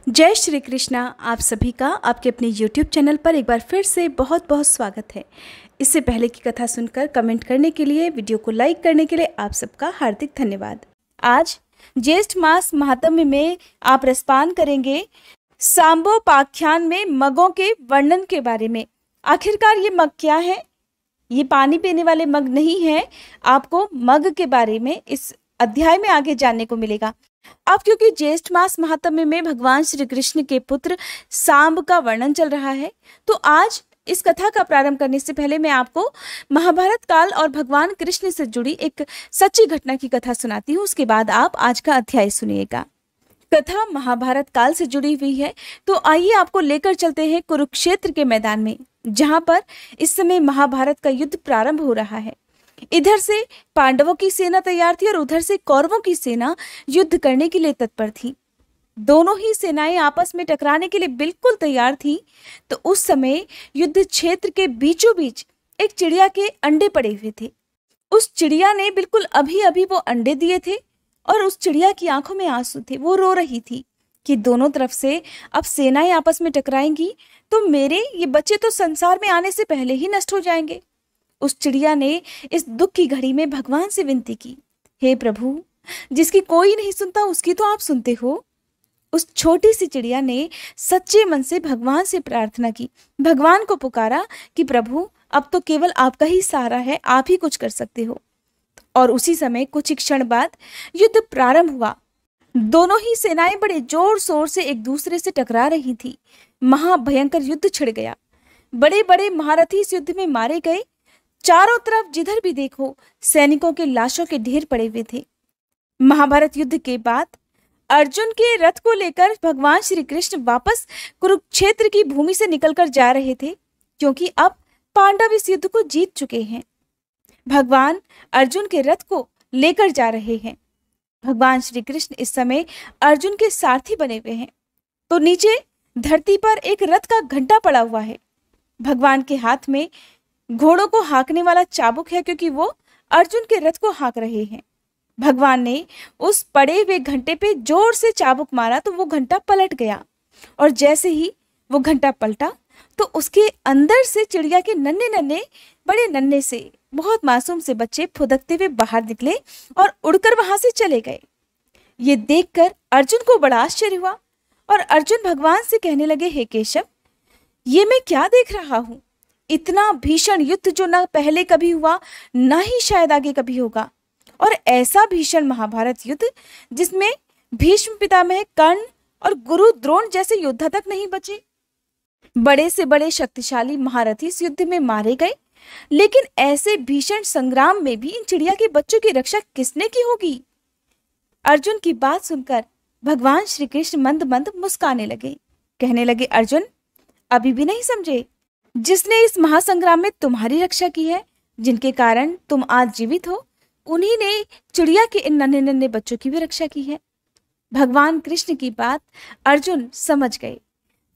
जय श्री कृष्णा। आप सभी का आपके अपने YouTube चैनल पर एक बार फिर से बहुत बहुत स्वागत है। इससे पहले की कथा सुनकर कमेंट करने के लिए, वीडियो को लाइक करने के लिए आप सबका हार्दिक धन्यवाद। आज ज्येष्ठ मास महात्म्य में आप रसपान करेंगे सांबोपाख्यान में मगों के वर्णन के बारे में। आखिरकार ये मग क्या है? ये पानी पीने वाले मग नहीं है। आपको मग के बारे में इस अध्याय में आगे जानने को मिलेगा। अब क्योंकि ज्येष्ठ मास महात्म्य में भगवान श्री कृष्ण के पुत्र सांब का वर्णन चल रहा है, तो आज इस कथा का प्रारंभ करने से पहले मैं आपको महाभारत काल और भगवान कृष्ण से जुड़ी एक सच्ची घटना की कथा सुनाती हूँ। उसके बाद आप आज का अध्याय सुनिएगा। कथा महाभारत काल से जुड़ी हुई है, तो आइए आपको लेकर चलते हैं कुरुक्षेत्र के मैदान में, जहां पर इस समय महाभारत का युद्ध प्रारंभ हो रहा है। इधर से पांडवों की सेना तैयार थी और उधर से कौरवों की सेना युद्ध करने के लिए तत्पर थी। दोनों ही सेनाएं आपस में टकराने के लिए बिल्कुल तैयार थी। तो उस समय युद्ध क्षेत्र के बीचों बीच एक चिड़िया के अंडे पड़े हुए थे। उस चिड़िया ने बिल्कुल अभी अभी वो अंडे दिए थे और उस चिड़िया की आंखों में आंसू थे। वो रो रही थी कि दोनों तरफ से अब सेनाएं आपस में टकराएंगी तो मेरे ये बच्चे तो संसार में आने से पहले ही नष्ट हो जाएंगे। उस चिड़िया ने इस दुख की घड़ी में भगवान से विनती की, हे प्रभु, जिसकी कोई नहीं सुनता उसकी तो आप सुनते हो। उस छोटी सी चिड़िया ने सच्चे मन से भगवान से प्रार्थना की, भगवान को पुकारा कि प्रभु, अब तो केवल आपका ही सहारा है, आप ही कुछ कर सकते हो। और उसी समय कुछ क्षण बाद युद्ध प्रारंभ हुआ। दोनों ही सेनाएं बड़े जोर शोर से एक दूसरे से टकरा रही थी। महाभयंकर युद्ध छिड़ गया। बड़े बड़े महारथी इस युद्ध में मारे गए। चारों तरफ जिधर भी देखो सैनिकों के लाशों के ढेर पड़े हुए थे। महाभारत युद्ध के बाद अर्जुन के रथ को लेकर भगवान श्री कृष्ण वापस कुरुक्षेत्र की भूमि से निकलकर जा रहे थे, क्योंकि अब पांडव इस युद्ध को जीत चुके हैं। भगवान अर्जुन के रथ को लेकर जा रहे हैं। भगवान श्री कृष्ण इस समय अर्जुन के सारथी बने हुए हैं। तो नीचे धरती पर एक रथ का घंटा पड़ा हुआ है। भगवान के हाथ में घोड़ों को हाँकने वाला चाबुक है, क्योंकि वो अर्जुन के रथ को हाँक रहे हैं। भगवान ने उस पड़े हुए घंटे पे जोर से चाबुक मारा तो वो घंटा पलट गया। और जैसे ही वो घंटा पलटा तो उसके अंदर से चिड़िया के नन्हे नन्हे, बड़े नन्हे से, बहुत मासूम से बच्चे फुदकते हुए बाहर निकले और उड़कर वहां से चले गए। ये देखकर अर्जुन को बड़ा आश्चर्य हुआ और अर्जुन भगवान से कहने लगे, हे केशव, ये मैं क्या देख रहा हूँ? इतना भीषण युद्ध जो ना पहले कभी हुआ, ना ही शायद आगे कभी होगा। और ऐसा भीषण महाभारत युद्ध जिसमें भीष्म पितामह, कर्ण और गुरु द्रोण जैसे योद्धा तक नहीं बचे। बड़े से बड़े शक्तिशाली महारथी इस युद्ध में मारे गए। लेकिन ऐसे भीषण संग्राम में भी इन चिड़िया के बच्चों की रक्षा किसने की होगी? अर्जुन की बात सुनकर भगवान श्री कृष्ण मंद मंद मुस्काने लगे। कहने लगे, अर्जुन, अभी भी नहीं समझे? जिसने इस महासंग्राम में तुम्हारी रक्षा की है, जिनके कारण तुम आज जीवित हो, उन्हीं ने चिड़िया के इन नन्हे नन्हे बच्चों की भी रक्षा की है। भगवान कृष्ण की बात अर्जुन समझ गए।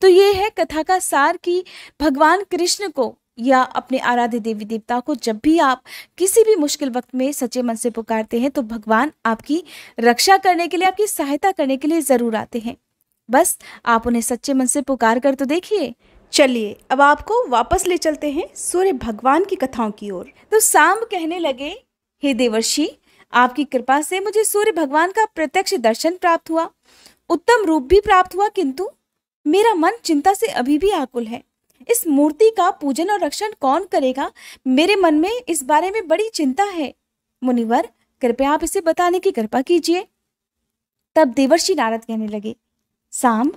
तो ये है कथा का सार कि भगवान कृष्ण को या अपने आराध्य देवी देवता को जब भी आप किसी भी मुश्किल वक्त में सच्चे मन से पुकारते हैं तो भगवान आपकी रक्षा करने के लिए, आपकी सहायता करने के लिए जरूर आते हैं। बस आप उन्हें सच्चे मन से पुकार कर तो देखिए। चलिए अब आपको वापस ले चलते हैं सूर्य भगवान की कथाओं की ओर। तो सांब कहने लगे, हे देवर्षि, आपकी कृपा से मुझे सूर्य भगवान का प्रत्यक्ष दर्शन प्राप्त हुआ, उत्तम रूप भी प्राप्त हुआ, किंतु मेरा मन चिंता से अभी भी आकुल है। इस मूर्ति का पूजन और रक्षण कौन करेगा? मेरे मन में इस बारे में बड़ी चिंता है। मुनिवर, कृपया आप इसे बताने की कृपा कीजिए। तब देवर्षि नारद कहने लगे, सांब,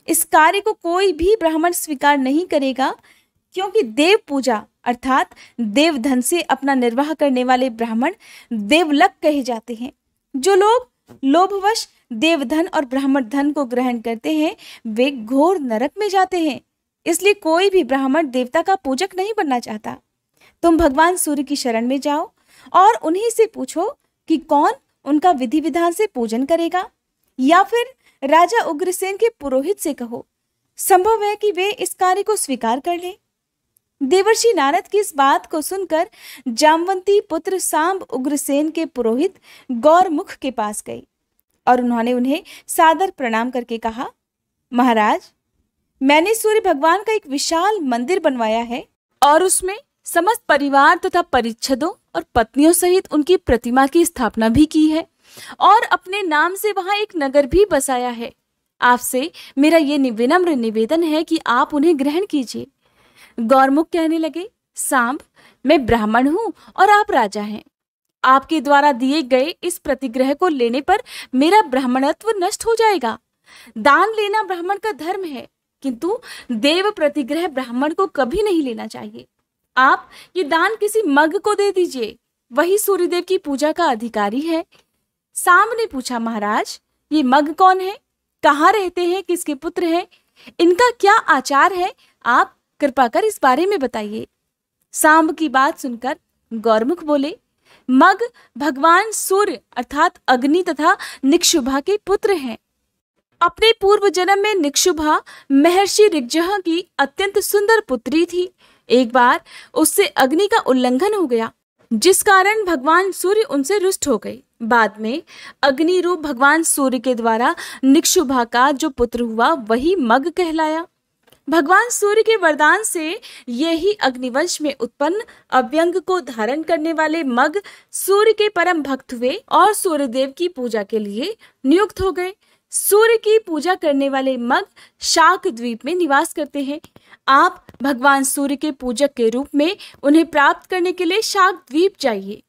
इस कार्य को कोई भी ब्राह्मण स्वीकार नहीं करेगा, क्योंकि देव पूजा अर्थात देवधन से अपना निर्वाह करने वाले ब्राह्मण देवलक कहे जाते हैं। जो लोग लोभवश देवधन और ब्राह्मण धन को ग्रहण करते हैं वे घोर नरक में जाते हैं। इसलिए कोई भी ब्राह्मण देवता का पूजक नहीं बनना चाहता। तुम भगवान सूर्य की शरण में जाओ और उन्हीं से पूछो कि कौन उनका विधि विधान से पूजन करेगा, या फिर राजा उग्रसेन के पुरोहित से कहो, संभव है कि वे इस कार्य को स्वीकार कर लें। देवर्षि नारद की इस बात को सुनकर जामवंती पुत्र सांब उग्रसेन के पुरोहित गौरमुख के पास गए और उन्होंने उन्हें सादर प्रणाम करके कहा, महाराज, मैंने सूर्य भगवान का एक विशाल मंदिर बनवाया है और उसमें समस्त परिवार तथा परिच्छदों और पत्नियों सहित उनकी प्रतिमा की स्थापना भी की है और अपने नाम से वहां एक नगर भी बसाया है। आपसे मेरा ये विनम्र निवेदन है कि आप उन्हें ग्रहण कीजिए। गौरमुख कहने लगे, सांब, मैं ब्राह्मण हूं और आप राजा हैं। आपके द्वारा दिए गए इस प्रतिग्रह को लेने पर मेरा ब्राह्मणत्व नष्ट हो जाएगा। दान लेना ब्राह्मण का धर्म है, किंतु देव प्रतिग्रह ब्राह्मण को कभी नहीं लेना चाहिए। आप ये दान किसी मग को दे दीजिए, वही सूर्यदेव की पूजा का अधिकारी है। सांब ने पूछा, महाराज, ये मग कौन है, कहाँ रहते हैं, किसके पुत्र हैं, इनका क्या आचार है, आप कृपा कर इस बारे में बताइए। सांब की बात सुनकर गौरमुख बोले, मग भगवान सूर्य अर्थात अग्नि तथा निक्षुभा के पुत्र हैं। अपने पूर्व जन्म में निक्षुभा महर्षि ऋग्जह की अत्यंत सुंदर पुत्री थी। एक बार उससे अग्नि का उल्लंघन हो गया, जिस कारण भगवान सूर्य उनसे रुष्ट हो गए। बाद में अग्नि रूप भगवान सूर्य के द्वारा निक्षुभा का जो पुत्र हुआ वही मग कहलाया। भगवान सूर्य के वरदान से यही अग्निवंश में उत्पन्न अव्यंग को धारण करने वाले मग सूर्य के परम भक्त हुए और सूर्यदेव की पूजा के लिए नियुक्त हो गए। सूर्य की पूजा करने वाले मग शाक द्वीप में निवास करते हैं। आप भगवान सूर्य के पूजक के रूप में उन्हें प्राप्त करने के लिए शाक द्वीप जाइए।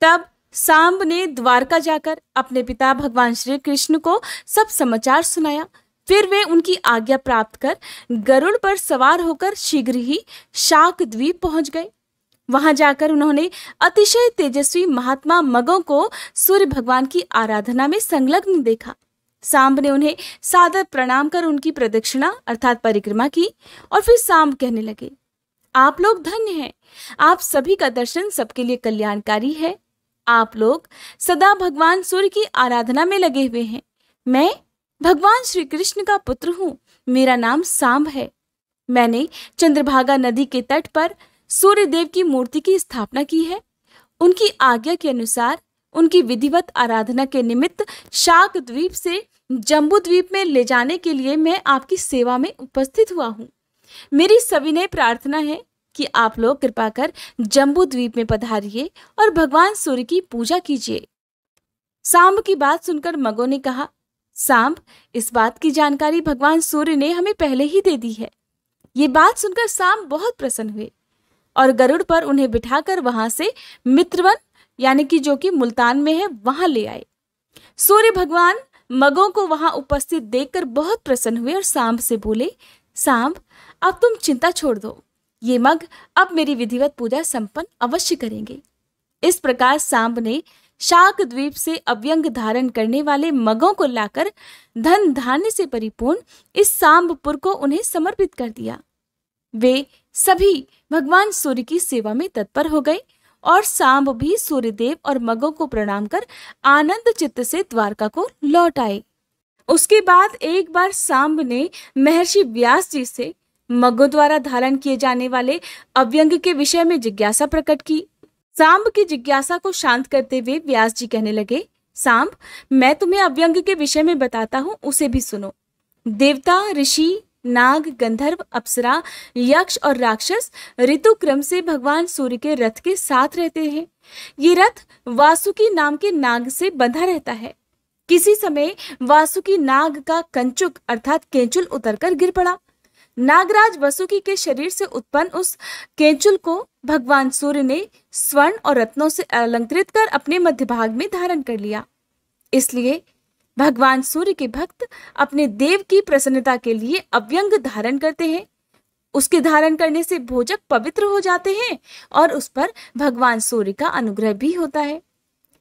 तब सांब ने द्वारका जाकर अपने पिता भगवान श्री कृष्ण को सब समाचार सुनाया। फिर वे उनकी आज्ञा प्राप्त कर गरुड़ पर सवार होकर शीघ्र ही शाक द्वीप पहुंच गए। वहां जाकर उन्होंने अतिशय तेजस्वी महात्मा मगों को सूर्य भगवान की आराधना में संलग्न देखा। सांब ने उन्हें सादर प्रणाम कर उनकी प्रदक्षिणा अर्थात परिक्रमा की और फिर सांब कहने लगे, आप लोग धन्य हैं, आप सभी का दर्शन सबके लिए कल्याणकारी है। आप लोग सदा भगवान सूर्य की आराधना में लगे हुए हैं। मैं भगवान श्री कृष्ण का पुत्र हूँ, मेरा नाम सांब है। मैंने चंद्रभागा नदी के तट पर सूर्य देव की मूर्ति की स्थापना की है। उनकी आज्ञा के अनुसार उनकी विधिवत आराधना के निमित्त शाक द्वीप से जम्बू द्वीप में ले जाने के लिए मैं आपकी सेवा में उपस्थित हुआ हूँ। मेरी सविनय प्रार्थना है कि आप लोग कृपा कर जम्बू द्वीप में पधारिए और भगवान सूर्य की पूजा कीजिए। सांब की बात सुनकर मगों ने कहा, सांब, इस बात की जानकारी भगवान सूर्य ने हमें पहले ही दे दी है। ये बात सुनकर सांब बहुत प्रसन्न हुए और गरुड़ पर उन्हें बिठाकर वहां से मित्रवन यानी कि जो कि मुल्तान में है वहां ले आए। सूर्य भगवान मगों को वहां उपस्थित देखकर बहुत प्रसन्न हुए और सांब से बोले, सांब, अब तुम चिंता छोड़ दो, ये मग अब मेरी विधिवत पूजा संपन्न अवश्य करेंगे। इस प्रकार सांब ने शाक द्वीप से अव्यंग धारण करने वाले मगों को लाकर धन धान्य से परिपूर्ण इस सांबपुर को उन्हें समर्पित कर दिया। वे सभी भगवान सूर्य की सेवा में तत्पर हो गए और सांब भी सूर्यदेव और मगों को प्रणाम कर आनंद चित्त से द्वारका को लौट आए। उसके बाद एक बार सांब ने महर्षि व्यास जी से मगों द्वारा धारण किए जाने वाले अव्यंग के विषय में जिज्ञासा प्रकट की। सांब की जिज्ञासा को शांत करते हुए व्यास जी कहने लगे, सांब, मैं तुम्हें अव्यंग के विषय में बताता हूँ, उसे भी सुनो। देवता, ऋषि, नाग, गंधर्व, अप्सरा, यक्ष और राक्षस ऋतु क्रम से भगवान सूर्य के रथ के साथ रहते हैं। ये रथ वासुकी नाम के नाग से बंधा रहता है। किसी समय वासुकी नाग का कंचुक अर्थात केंचुल उतरकर गिर पड़ा। नागराज वसुकी के शरीर से उत्पन्न उस केंचुल को भगवान सूर्य ने स्वर्ण और रत्नों से अलंकृत कर अपने मध्य भाग में धारण कर लिया। इसलिए भगवान सूर्य के भक्त अपने देव की प्रसन्नता के लिए अव्यंग धारण करते हैं। उसके धारण करने से भोजक पवित्र हो जाते हैं और उस पर भगवान सूर्य का अनुग्रह भी होता है।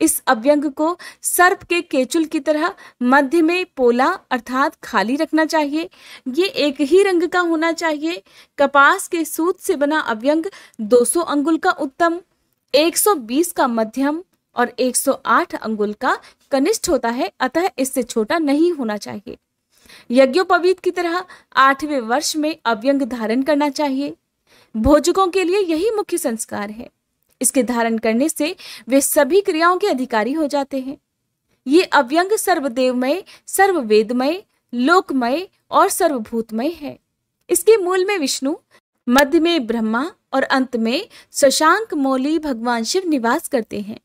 इस अव्यंग को सर्प के केचुल की तरह मध्य में पोला अर्थात खाली रखना चाहिए। ये एक ही रंग का होना चाहिए। कपास के सूत से बना अव्यंग 200 अंगुल का उत्तम, 120 का मध्यम और 108 अंगुल का कनिष्ठ होता है, अतः इससे छोटा नहीं होना चाहिए। यज्ञोपवीत की तरह 8वें वर्ष में अव्यंग धारण करना चाहिए। भोजकों के लिए यही मुख्य संस्कार है। इसके धारण करने से वे सभी क्रियाओं के अधिकारी हो जाते हैं। ये अव्यंग सर्वदेवमय, सर्ववेदमय, लोकमय और सर्वभूतमय है। इसके मूल में विष्णु, मध्य में ब्रह्मा और अंत में शशांक मौली भगवान शिव निवास करते हैं।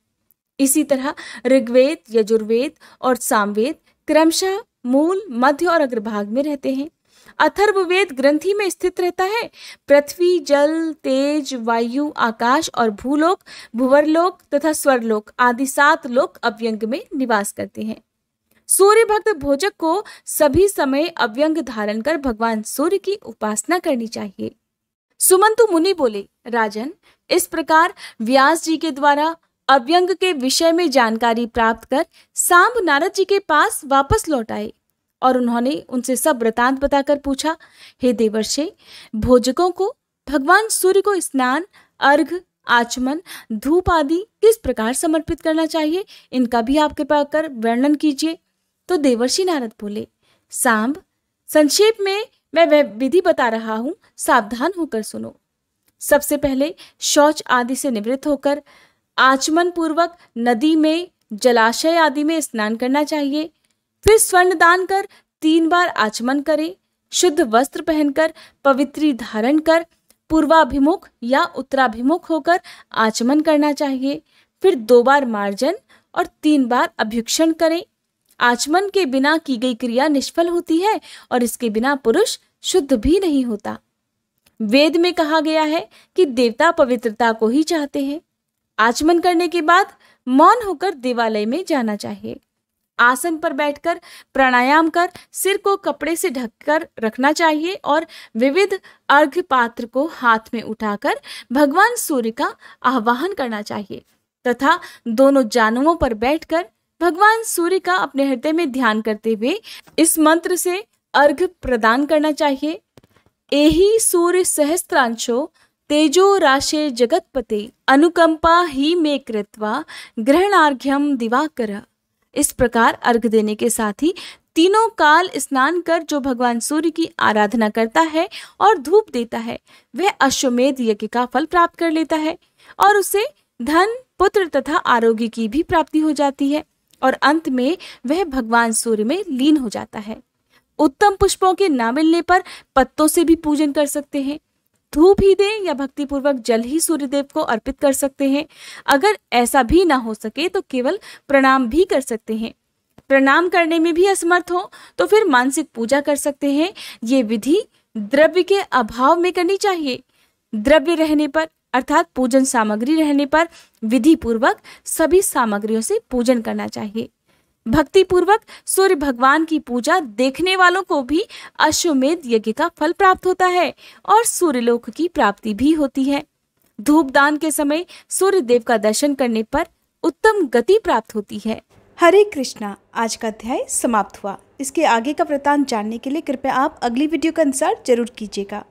इसी तरह ऋग्वेद, यजुर्वेद और सामवेद क्रमशः मूल, मध्य और अग्रभाग में रहते हैं। अथर्ववेद ग्रंथि में स्थित रहता है। पृथ्वी, जल, तेज, वायु, आकाश और भूलोक, भुवरलोक तथा स्वरलोक आदि 7 लोक अव्यंग में निवास करते हैं। सूर्य भक्त भोजक को सभी समय अव्यंग धारण कर भगवान सूर्य की उपासना करनी चाहिए। सुमंतु मुनि बोले, राजन, इस प्रकार व्यास जी के द्वारा अव्यंग के विषय में जानकारी प्राप्त कर सांब नारद जी के पास वापस लौट आए और उन्होंने उनसे सब वृतांत बताकर पूछा, हे देवर्षि, भोजकों को भगवान सूर्य को स्नान, अर्घ, आचमन, धूप आदि किस प्रकार समर्पित करना चाहिए, इनका भी आप कृपा कर वर्णन कीजिए। तो देवर्षि नारद बोले, सांब, संक्षेप में मैं वह विधि बता रहा हूं, सावधान होकर सुनो। सबसे पहले शौच आदि से निवृत्त होकर आचमन पूर्वक नदी में, जलाशय आदि में स्नान करना चाहिए। फिर स्वर्ण दान कर 3 बार आचमन करें। शुद्ध वस्त्र पहनकर पवित्री धारण कर पूर्वाभिमुख या उत्तराभिमुख होकर आचमन करना चाहिए। फिर 2 बार मार्जन और 3 बार अभ्युक्षण करें। आचमन के बिना की गई क्रिया निष्फल होती है और इसके बिना पुरुष शुद्ध भी नहीं होता। वेद में कहा गया है कि देवता पवित्रता को ही चाहते हैं। आचमन करने के बाद मौन होकर देवालय में जाना चाहिए। आसन पर बैठकर प्राणायाम कर सिर को कपड़े से ढककर रखना चाहिए और विविध अर्घ्य पात्र को हाथ में उठाकर भगवान सूर्य का आह्वान करना चाहिए तथा दोनों जानुओं पर बैठकर भगवान सूर्य का अपने हृदय में ध्यान करते हुए इस मंत्र से अर्घ्य प्रदान करना चाहिए। एहि सूर्य सहस्त्रांशो तेजो राशे जगतपते अनुकंपा ही में कृत्वा ग्रहणार्घ्यम दिवाकर। इस प्रकार अर्घ देने के साथ ही तीनों काल स्नान कर जो भगवान सूर्य की आराधना करता है और धूप देता है, वह अश्वमेध यज्ञ का फल प्राप्त कर लेता है और उसे धन, पुत्र तथा आरोग्य की भी प्राप्ति हो जाती है और अंत में वह भगवान सूर्य में लीन हो जाता है। उत्तम पुष्पों के ना मिलने पर पत्तों से भी पूजन कर सकते हैं। धूप ही दें या भक्ति पूर्वक जल ही सूर्यदेव को अर्पित कर सकते हैं। अगर ऐसा भी ना हो सके तो केवल प्रणाम भी कर सकते हैं। प्रणाम करने में भी असमर्थ हो तो फिर मानसिक पूजा कर सकते हैं। ये विधि द्रव्य के अभाव में करनी चाहिए। द्रव्य रहने पर अर्थात पूजन सामग्री रहने पर विधि पूर्वक सभी सामग्रियों से पूजन करना चाहिए। भक्ति पूर्वक सूर्य भगवान की पूजा देखने वालों को भी अश्वमेध यज्ञ का फल प्राप्त होता है और सूर्यलोक की प्राप्ति भी होती है। धूप दान के समय सूर्य देव का दर्शन करने पर उत्तम गति प्राप्त होती है। हरे कृष्णा। आज का अध्याय समाप्त हुआ। इसके आगे का वृतांत जानने के लिए कृपया आप अगली वीडियो का इंतजार जरूर कीजिएगा।